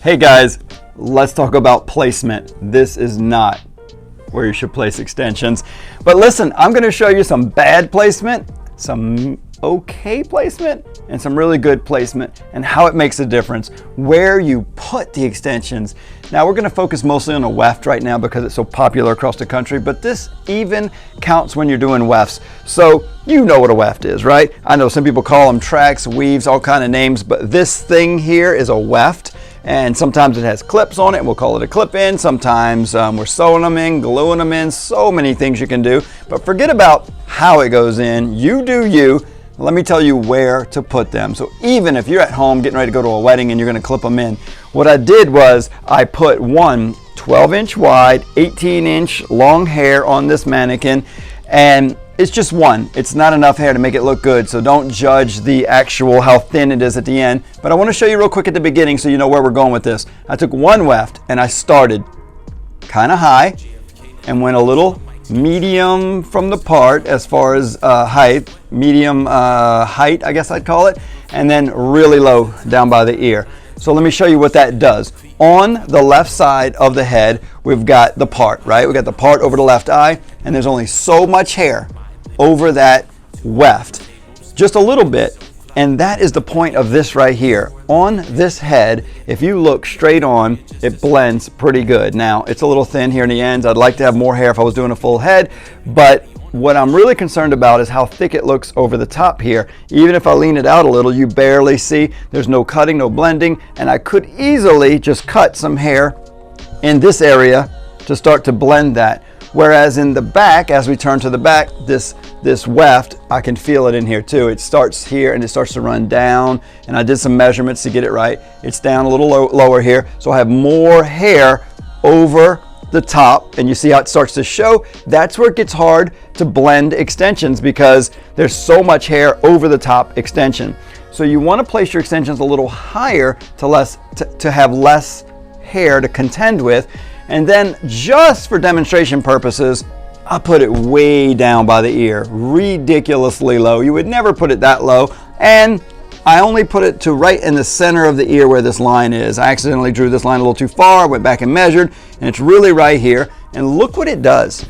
Hey guys, let's talk about placement. This is not where you should place extensions. But listen, I'm going to show you some bad placement, some okay placement, and some really good placement, and how it makes a difference where you put the extensions. Now we're going to focus mostly on a weft right now because it's so popular across the country, but this even counts when you're doing wefts. So you know what a weft is, right? I know some people call them tracks, weaves, all kind of names, but this thing here is a weft. And sometimes it has clips on it, and we'll call it a clip in. Sometimes we're sewing them in, gluing them in, so many things you can do. But forget about how it goes in. You do you. Let me tell you where to put them. So even if you're at home getting ready to go to a wedding and you're going to clip them in, what I did was I put one 12-inch wide, 18-inch long hair on this mannequin, and it's just one. It's not enough hair to make it look good, so don't judge the actual how thin it is at the end. But I want to show you real quick at the beginning so you know where we're going with this. I took one weft and I started kind of high and went a little medium from the part as far as height, medium height I guess I'd call it, and then really low down by the ear. So let me show you what that does. On the left side of the head, we've got the part, right? We've got the part over the left eye, and there's only so much hair over that weft, just a little bit. And that is the point of this right here. On this head, if you look straight on, it blends pretty good. Now, it's a little thin here in the ends. I'd like to have more hair if I was doing a full head, but what I'm really concerned about is how thick it looks over the top here. Even if I lean it out a little, you barely see. There's no cutting, no blending, and I could easily just cut some hair in this area to start to blend that. Whereas in the back, as we turn to the back, this weft, I can feel it in here too. It starts here and it starts to run down, and I did some measurements to get it right. It's down a little lower here, so I have more hair over the top, and you see how it starts to show. That's where it gets hard to blend extensions because there's so much hair over the top extension. So you want to place your extensions a little higher to have less hair to contend with. And then just for demonstration purposes, I put it way down by the ear, ridiculously low. You would never put it that low. And I only put it to right in the center of the ear where this line is. I accidentally drew this line a little too far, went back and measured, and it's really right here. And look what it does.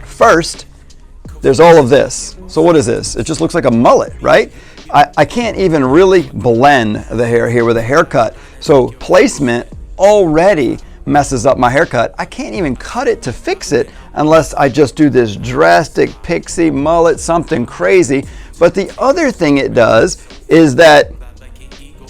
First, there's all of this. So what is this? It just looks like a mullet, right? I can't even really blend the hair here with a haircut. So placement already messes up my haircut. I can't even cut it to fix it unless I just do this drastic pixie mullet, something crazy. But the other thing it does is that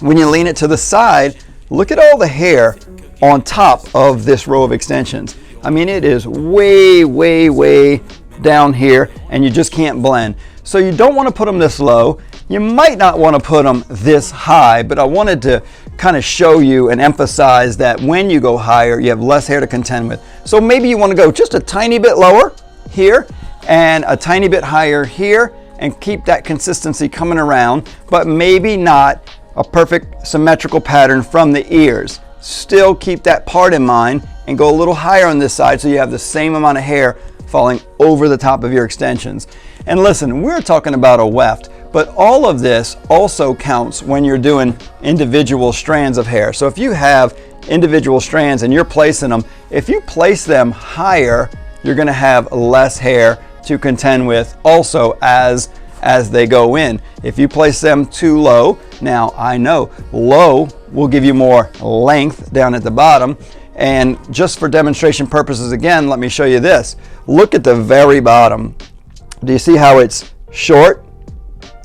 when you lean it to the side, look at all the hair on top of this row of extensions. I mean, it is way, way, way down here, and you just can't blend. So you don't want to put them this low. You might not want to put them this high, but I wanted to kind of show you and emphasize that when you go higher, you have less hair to contend with. So maybe you want to go just a tiny bit lower here and a tiny bit higher here and keep that consistency coming around, but maybe not a perfect symmetrical pattern from the ears. Still keep that part in mind and go a little higher on this side so you have the same amount of hair falling over the top of your extensions. And listen, we're talking about a weft, but all of this also counts when you're doing individual strands of hair. So if you have individual strands and you're placing them, if you place them higher, you're going to have less hair to contend with also as they go in. If you place them too low, now I know low will give you more length down at the bottom. And just for demonstration purposes again, let me show you this. Look at the very bottom. Do you see how it's short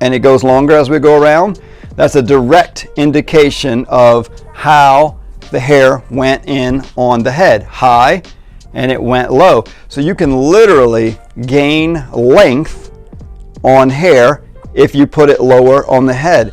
and it goes longer as we go around? That's a direct indication of how the hair went in on the head. High and it went low. So you can literally gain length on hair if you put it lower on the head.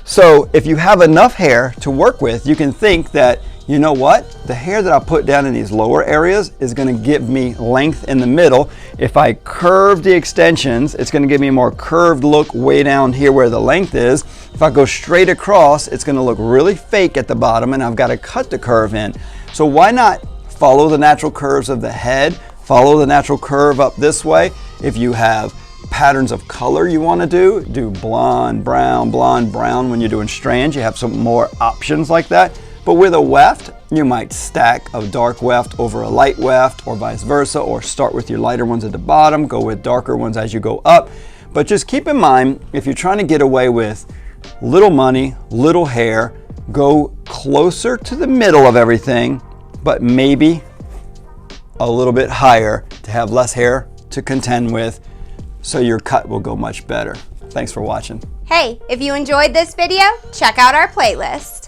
So if you have enough hair to work with, you can think that, you know what? The hair that I put down in these lower areas is going to give me length in the middle. If I curve the extensions, it's going to give me a more curved look way down here where the length is. If I go straight across, it's going to look really fake at the bottom, and I've got to cut the curve in. So why not follow the natural curves of the head, follow the natural curve up this way? If you have patterns of color you want to do blonde, brown when you're doing strands. You have some more options like that. But with a weft, you might stack a dark weft over a light weft or vice versa, or start with your lighter ones at the bottom, go with darker ones as you go up. But just keep in mind, if you're trying to get away with little money, little hair, go closer to the middle of everything, but maybe a little bit higher to have less hair to contend with, so your cut will go much better. Thanks for watching. Hey, if you enjoyed this video, check out our playlist.